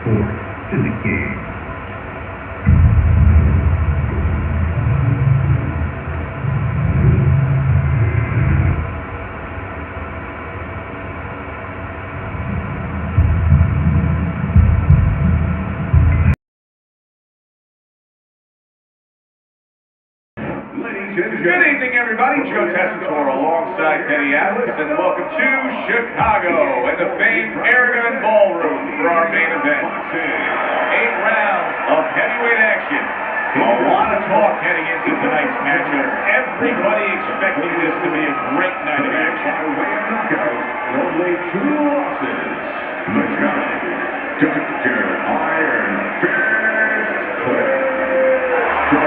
report to the king. Good evening, everybody. Joe Tessitore alongside Teddy Atlas, and welcome to Chicago and the famed Aragon Ballroom for our main event. 8 rounds of heavyweight action. A lot of talk heading into tonight's matchup. Everybody expecting this to be a great night of action. Only 2 losses. The guy, Dr. Iron Fist Klitschko.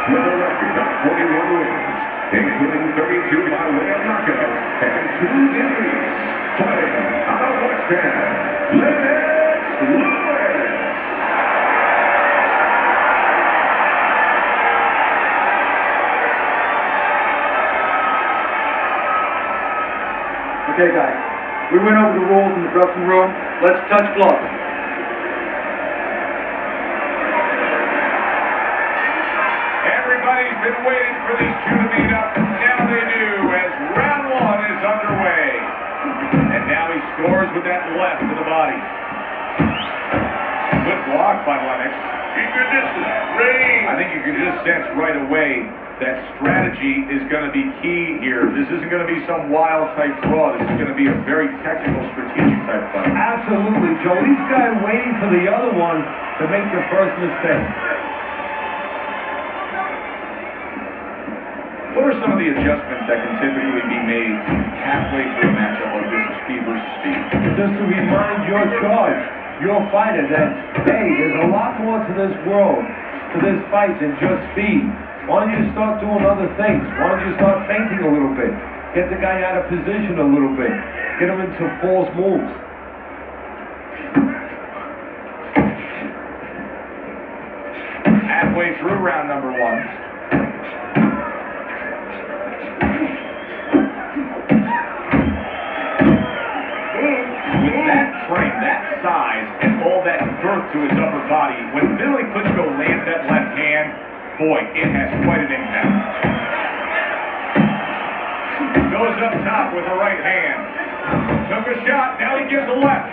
With a record of 41 wins, including 32 by way of knockout and 2 defeats, fighting out of West End, Lennox Lewis. Okay, guys, we went over the rules in the dressing room. Let's touch gloves. Everybody's been waiting for these two to meet up. Now they do, as round 1 is underway. And now he scores with that left to the body. Good block by Lennox. I think you can just sense right away that strategy is going to be key here. This isn't going to be some wild type draw. This is going to be a very technical, strategic type fight. Absolutely, Joe. Each guy waiting for the other one to make the first mistake. What are some of the adjustments that can typically be made halfway through a matchup like this, speed versus speed? Just to remind your charge, your fighter, that, hey, there's a lot more to this world, to this fight than just speed. Why don't you start doing other things? Why don't you start feinting a little bit? Get the guy out of position a little bit. Get him into false moves. Halfway through round number 1. Frame, that size, and all that girth to his upper body, when Vitali Klitschko lands that left hand, boy, it has quite an impact. Goes up top with the right hand. Took a shot, now he gives a left.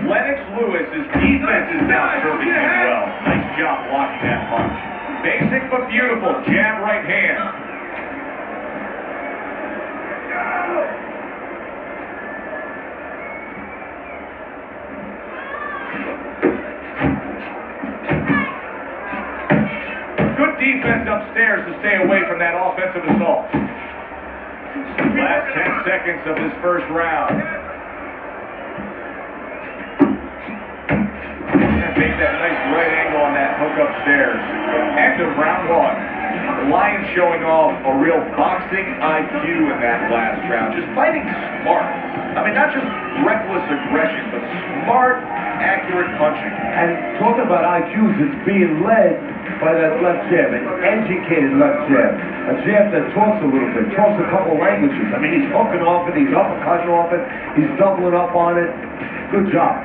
Lennox Lewis's defense is now serving him well. Nice job blocking that punch. Basic but beautiful, jab right hand. Good defense upstairs to stay away from that offensive assault. Last 10 seconds of this first round. Make that nice right angle on that hook upstairs. End of round 1. The Lions showing off a real boxing IQ in that last round. Just fighting smart. I mean, not just reckless aggression, but smart, accurate punching. And talking about IQs, it's being led by that left jab, an educated left jab. A jab that talks a little bit, talks a couple languages. I mean, he's hooking off it, he's uppercutting off it, he's doubling up on it. Good job.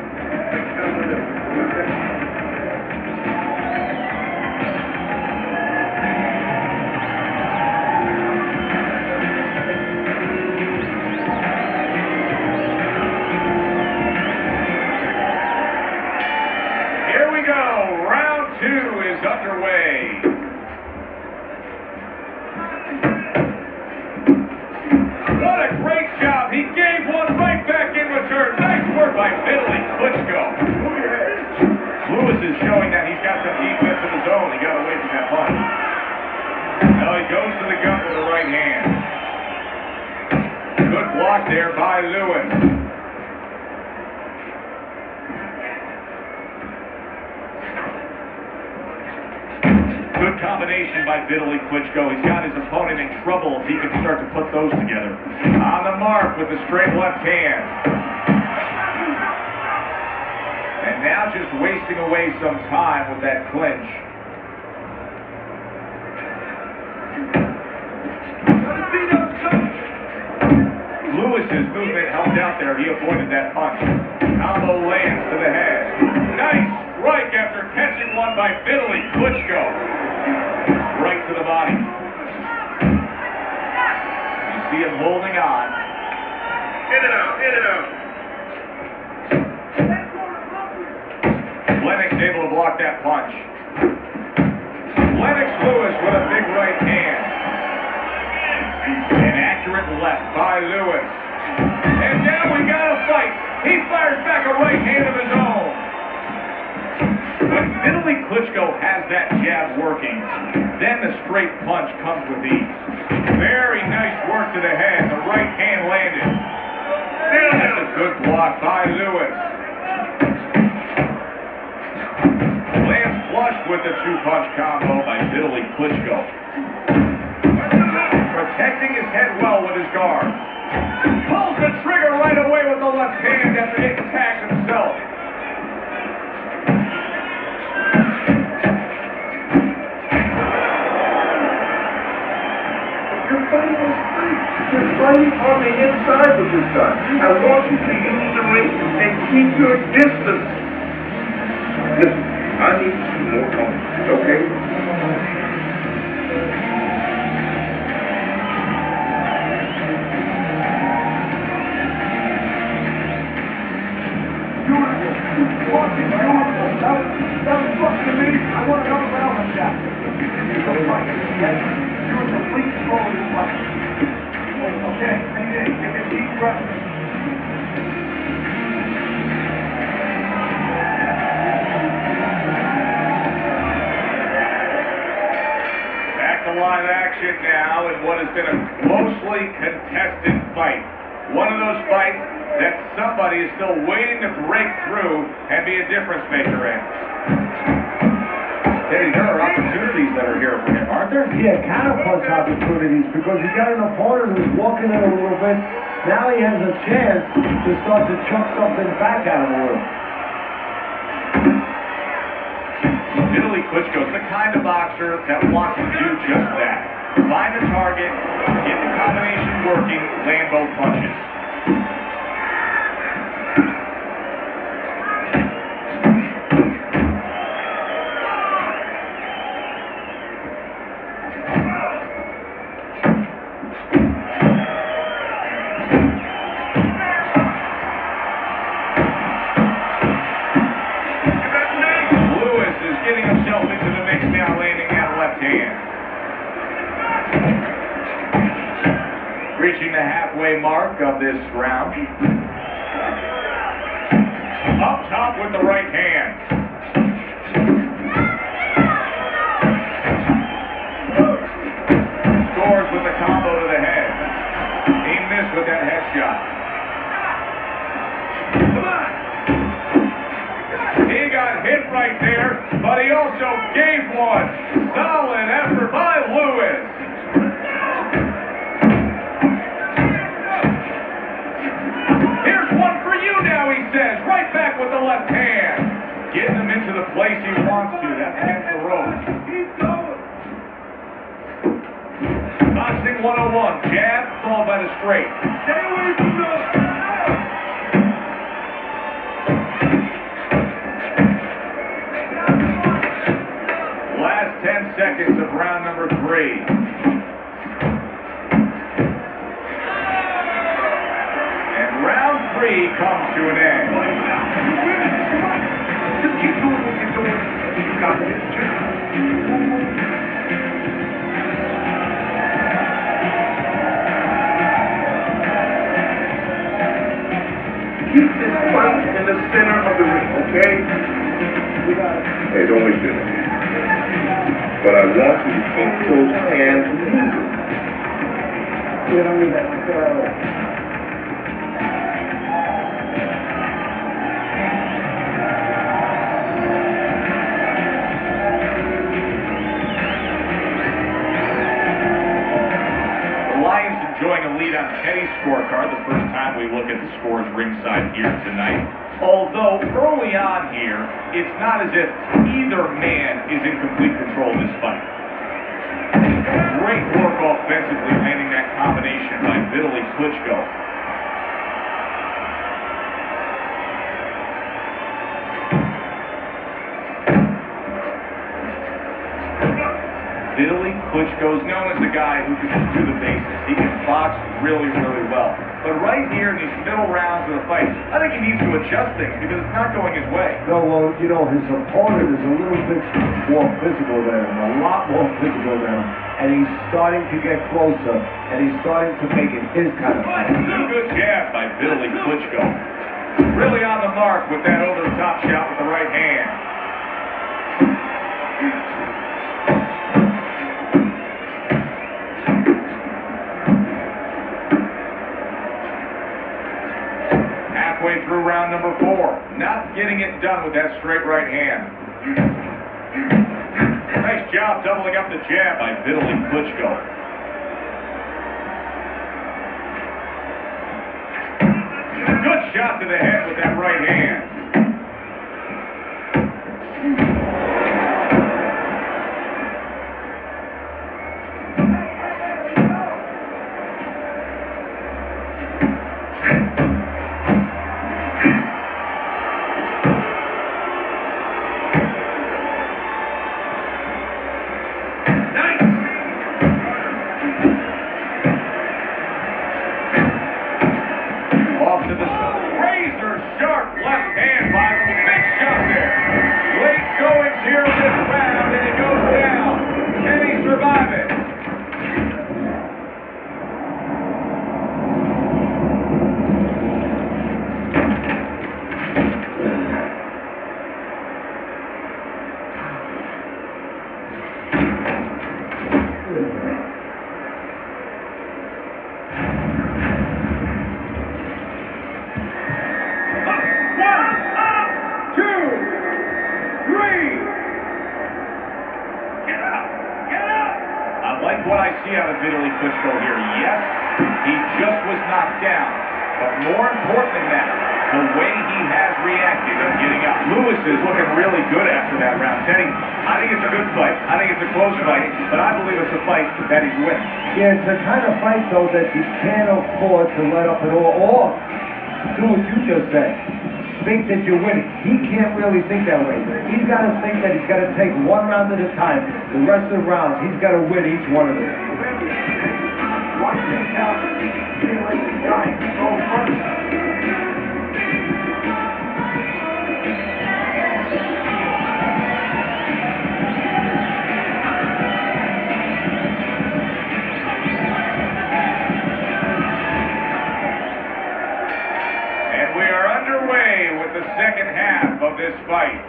Underway. What a great job. He gave one right back in return. Nice work by Vitali Klitschko. Lewis is showing that he's got some defense of his own. He got away from that punch. Now he goes to the gut with the right hand. Good block there by Lewis. Good combination by Vitali Klitschko. He's got his opponent in trouble if he can start to put those together. On the mark with the straight left hand. And now Now just wasting away some time with that clinch. Lewis's movement helped out there. He avoided that punch. Combo lands to the head. Nice strike after catching one by Vitali Klitschko. Right to the body. You see him holding on. In and out, in and out. Lennox able to block that punch. Lennox Lewis with a big right hand. An accurate left by Lewis. And now we got a fight. He fires back a right hand of his own. When Vitali Klitschko has that jab working, then the straight punch comes with ease. Very nice work to the head. The right hand landed. That's a good block by Lewis. Lands flush with the two-punch combo by Vitali Klitschko. Protecting his head well with his guard. Pulls the trigger right away with the left hand after getting tagged himself. You're fighting on straight. You're fighting on the inside with this guy. I want you to use the ring and keep your distance. Listen, I need some more confidence, okay? Fucking beautiful. That was fucking amazing. I want another round like that. You're a fighter. You're in complete control of this fight. Okay, stay there. Take a deep breath. Back to live action now in what has been a closely contested fight. One of those fights that somebody is still waiting to break through and be a difference maker in. Teddy, there are opportunities that are here for him, aren't there? Yeah, counterpunch opportunities, because he got an opponent who's walking in a little bit. Now he has a chance to start to chuck something back at him a little. Vitali Klitschko is the kind of boxer that wants to do just that. Find the target, get the combination working, land both punches. Lewis is getting himself into the mix now, landing that left hand. Reaching the halfway mark of this round. Up top with the right hand. Scores with the combo to the head. He missed with that headshot. Come on! He got hit right there, but he also gave one. Solid effort by Lewis. He says, right back with the left hand. Getting him into the place he wants to. That's against the ropes. Keep going. Boxing 101. Jab followed by the straight. Stay away from those. Last 10 seconds of round number 3. Round 3 comes to an end. Just keep doing what you're doing. You got this. Keep this fight in the center of the ring, okay? Hey, don't waste it. But I want you to keep those hands moving. Yeah, don't do that. Enjoying a lead on Teddy's scorecard, the first time we we look at the scores ringside here tonight. Although early on here, it's not as if either man is in complete control of this fight. Great work offensively, landing that combination by Vitali Klitschko. Vitali Klitschko is known as the guy who can just do the basics. He can box really, really well. But right here in these middle rounds of the fight, I think he needs to adjust things because it's not going his way. No, well, you know, his opponent is a little bit more physical than him, a lot more physical than him. And he's starting to get closer, and he's starting to make it his kind of fight. Good jab by Vitali Klitschko. Really on the mark with that over-the-top shot with the right hand. Halfway through round number 4. Not getting it done with that straight right hand. Nice job doubling up the jab by Vitali Klitschko. Good shot to the head with that right hand. To the razor-sharp left hand by the big shot there. Late going here this round, and it goes down. Can he survive it? I like what I see out of Vitali Klitschko here. Yes, he just was knocked down. But more important than that, the way he has reacted in getting up. Lewis is looking really good after that round. Teddy, I think it's a good fight. I think it's a close fight, but I believe it's a fight that he's winning. Yeah, it's the kind of fight, though, that you can't afford to let up at all. Or do what you just said. Think that you're winning. He can't really think that way. He's got to think that he's got to take one round at a time. The rest of the rounds, he's got to win each one of them. Watch this out. Feel like the guy go first. The second half of this fight.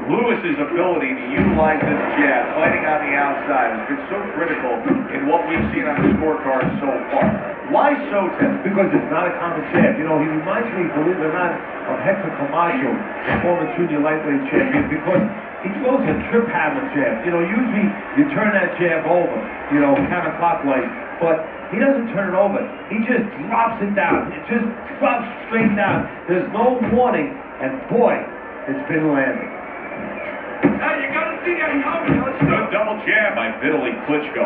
Lewis's ability to utilize this jab, fighting on the outside, has been so critical in what we've seen on the scorecard so far. Why so, Ted? Because it's not a common jab. You know, he reminds me, believe it or not, of Hector Camacho, the former junior lightweight champion, because he throws a trip hammer jab. You know, usually you turn that jab over, you know, counterclockwise, but he doesn't turn it over. He just drops it down. It just drops straight down. There's no warning, and boy, it's been landing. Now you gotta see that coming. Good double jab by Vitali Klitschko.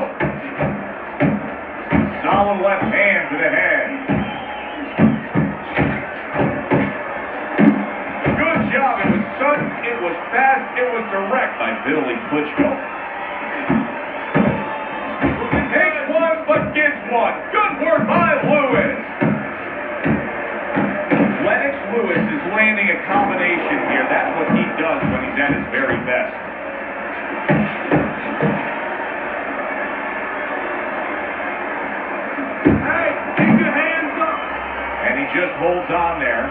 Solid left hand to the head. Good job. It was sudden, it was fast, it was direct by Vitali Klitschko. Takes one, but gets one. Good work by Lewis. Lennox Lewis is landing a combination here. That's what he does when he's at his very best. Hey, keep your hands up. And he just holds on there.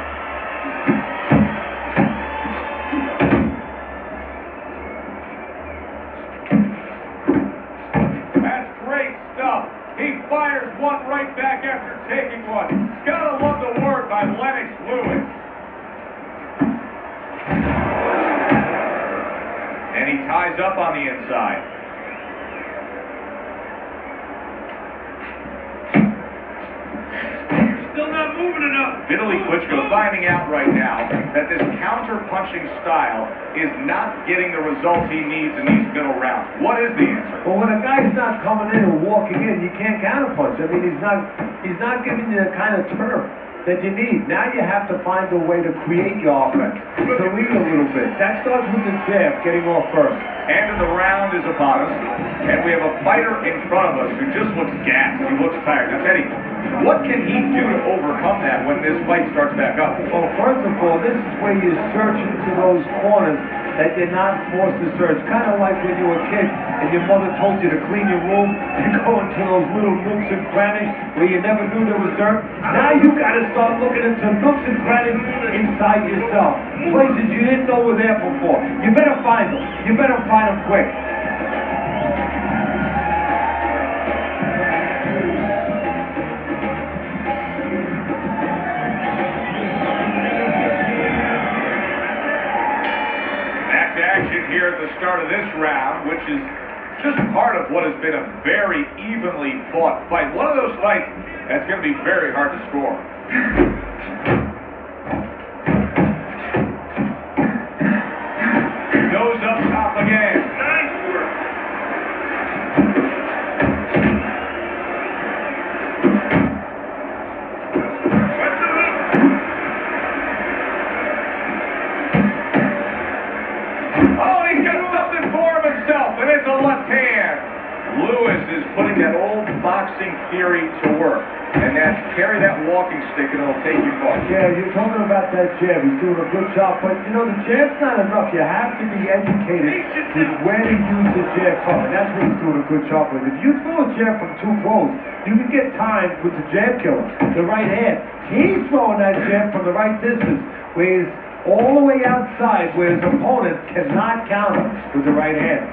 That's great stuff. He fires one right back after taking one. Gotta love the work by Lennox Lewis. And he ties up on the inside. Still not moving enough. Vitali Klitschko finding out right now that this counter-punching style is not getting the results he needs in these middle rounds. What is the answer? Well, when a guy's not coming in and walking in, you can't counterpunch. I mean, he's not giving you the kind of turf that you need. Now you have to find a way to create your offense, to lead a little bit. That starts with the jab, getting off first. End of the round is upon us, and we have a fighter in front of us who just looks gassed. He looks tired. Now, Teddy, what can he do to overcome that when this fight starts back up? Well, first of all, this is where you search into those corners that you're not forced to search. Kind of like when you were a kid and your mother told you to clean your room. You go into those little nooks and crannies where you never knew there was dirt. Now you got to start looking into nooks and crannies inside yourself. Places you didn't know were there before. You better find them. You better find them quick. Here at the start of this round, which is just part of what has been a very evenly fought fight. One of those fights that's going to be very hard to score. Goes up top again. Nice work. And it's a left hand. Lewis is putting that old boxing theory to work, and that's carry that walking stick and it'll take you far. Yeah, you're talking about that jab. He's doing a good job, but you know, the jab's not enough. You have to be educated with where to use the jab from, and that's what he's doing a good job with. If you throw a jab from too close, you can get timed with the jab killer, the right hand. He's throwing that jab from the right distance, where he's all the way outside, where his opponent cannot counter with the right hand.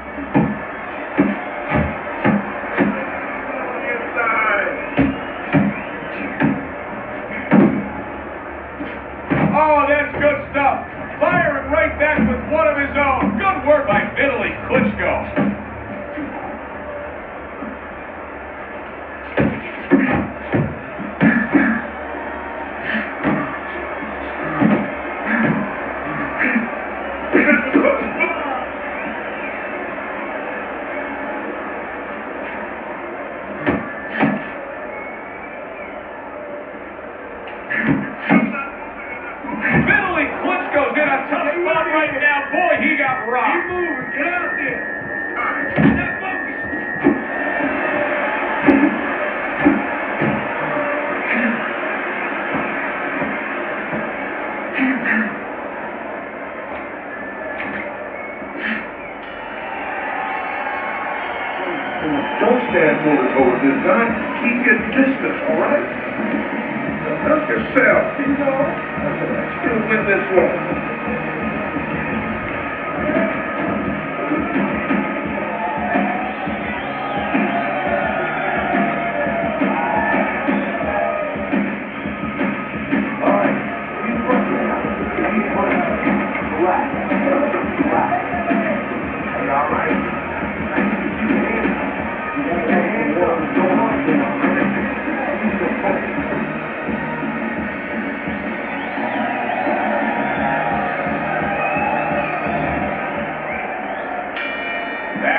Oh, that's good stuff. Firing right back with one of his own. Good work by Vitali Klitschko. Boy, he got rocked. Keep moving. Get out there. Stay focused. Don't stand toe-to-toe with this guy. Keep your distance, all right? Help yourself. You know, you'll win this one.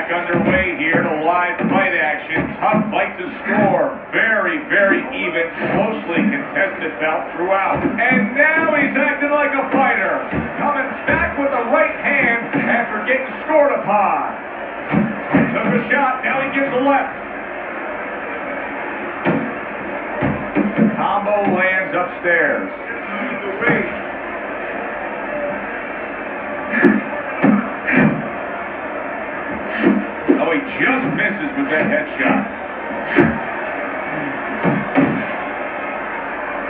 Underway here to live fight action. Tough fight to score. Very, very even, closely contested bout throughout. And now he's acting like a fighter. Coming back with the right hand after getting scored upon. Took a shot, now he gives the left. The combo lands upstairs. Oh, he just misses with that headshot.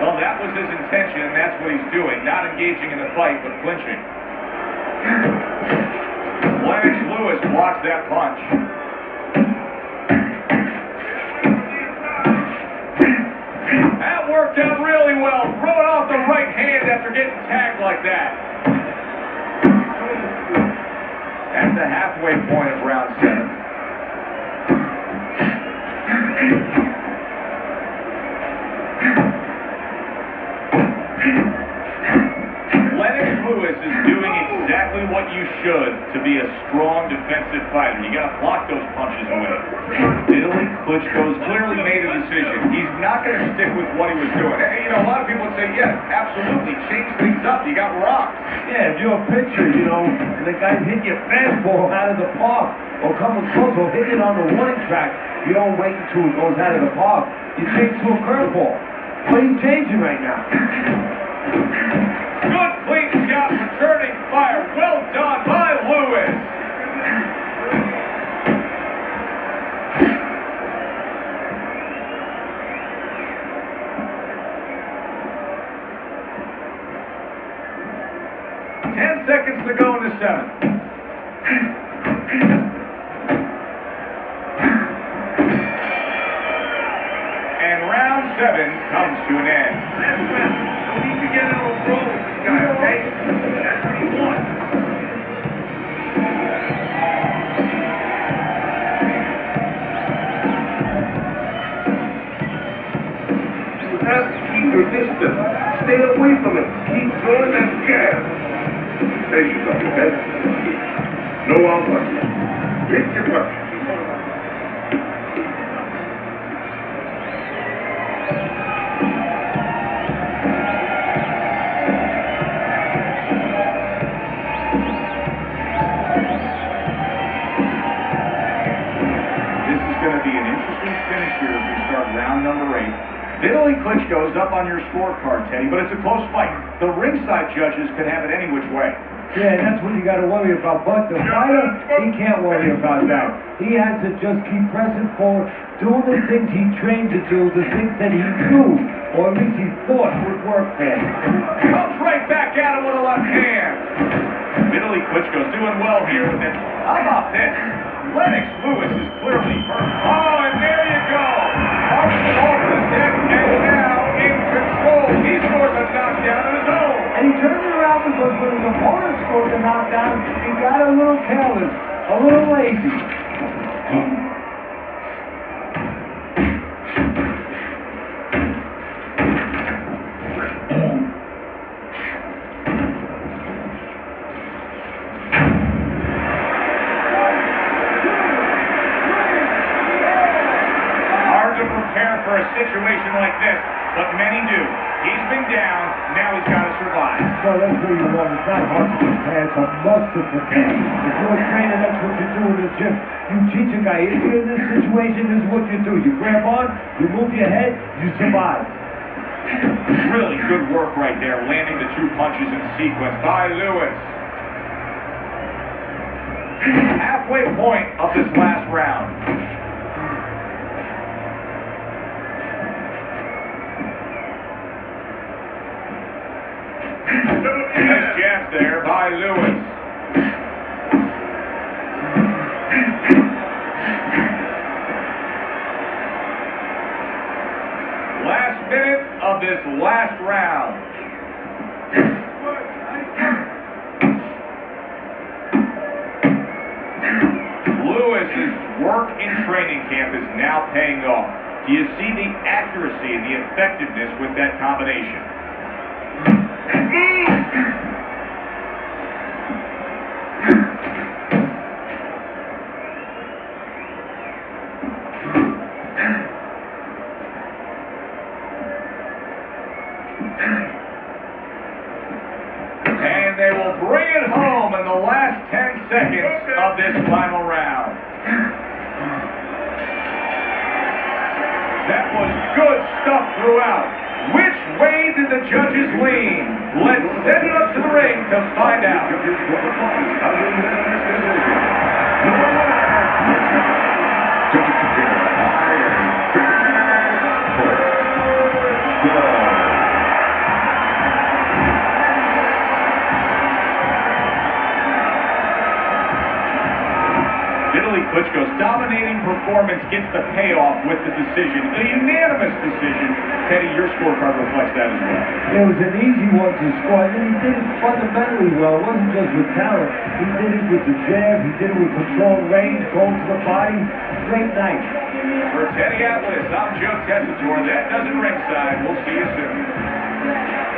Well, that was his intention, and that's what he's doing. Not engaging in the fight, but clinching. Lennox Lewis blocks that punch. That worked out really well. Throwing off the right hand after getting tagged like that. At the halfway point of round 7. Lennox Lewis is doing exactly what you should to be a strong defensive fighter. You got to block those punches away. Vitali Klitschko's clearly made a decision. He's not going to stick with what he was doing. You know, a lot of people would say, yeah, absolutely, change things up. You got rocked. Yeah, if you're a pitcher, you know, and the guy's hitting your fastball out of the park, or coming close, or hitting it on the warning track, you don't wait until it goes out of the park. You change to a curveball. What are you changing right now? Good clean shot, returning fire. Well done by Lewis. Seconds to go in the seventh. And round 7 comes to an end. That's right. We need to get on a roll with this guy, okay? That's what he wants. You have to keep your distance. Stay away from him. Keep throwing that gas. There you go, okay? No one punches. Hit your punch. This is going to be an interesting finish here as we start round number 8. Vitali Klitschko is up on your scorecard, Teddy, but it's a close fight. The ringside judges could have it any which way. Yeah, that's what you got to worry about. But the fighter, he can't worry about that. He has to just keep pressing forward, doing the things he trained to do, the things that he knew, or at least he thought would work for him. Comes right back at him with a left hand. Vitali Klitschko's doing well here with it. How about this? Lennox Lewis is clearly hurt. Oh, and there you go. Off the deck and now in control. He scores a knockdown of his own. And he turned it around because when his opponent scored the knockdown, he got a little careless, a little lazy. Prepare for a situation like this, but many do. He's been down, now he's got to survive. So that's where you want. It's not hard to prepare, it's a must to prepare. If you're a trainer, that's what you do in the gym. You teach a guy, if you're in this situation, this is what you do. You grab on, you move your head, you survive. Really good work right there, landing the 2 punches in sequence by Lewis. Halfway point of this last round. Nice jab there by Lewis. Last minute of this last round. Lewis's work in training camp is now paying off. Do you see the accuracy and the effectiveness with that combination? And they will bring it home in the last 10 seconds of this final round. That was good stuff throughout. Which way did the judges lean? Let's send it up to the ring to find out. Vitali Klitschko's dominating performance gets the payoff with the decision. A unanimous decision. Teddy, your scorecard reflects that as well. It was an easy one to score, and he did it fundamentally well. It wasn't just with talent. He did it with the jab. He did it with control range, going to the body. Great night. For Teddy Atlas, I'm Joe Tessitore. That does it ringside. We'll see you soon.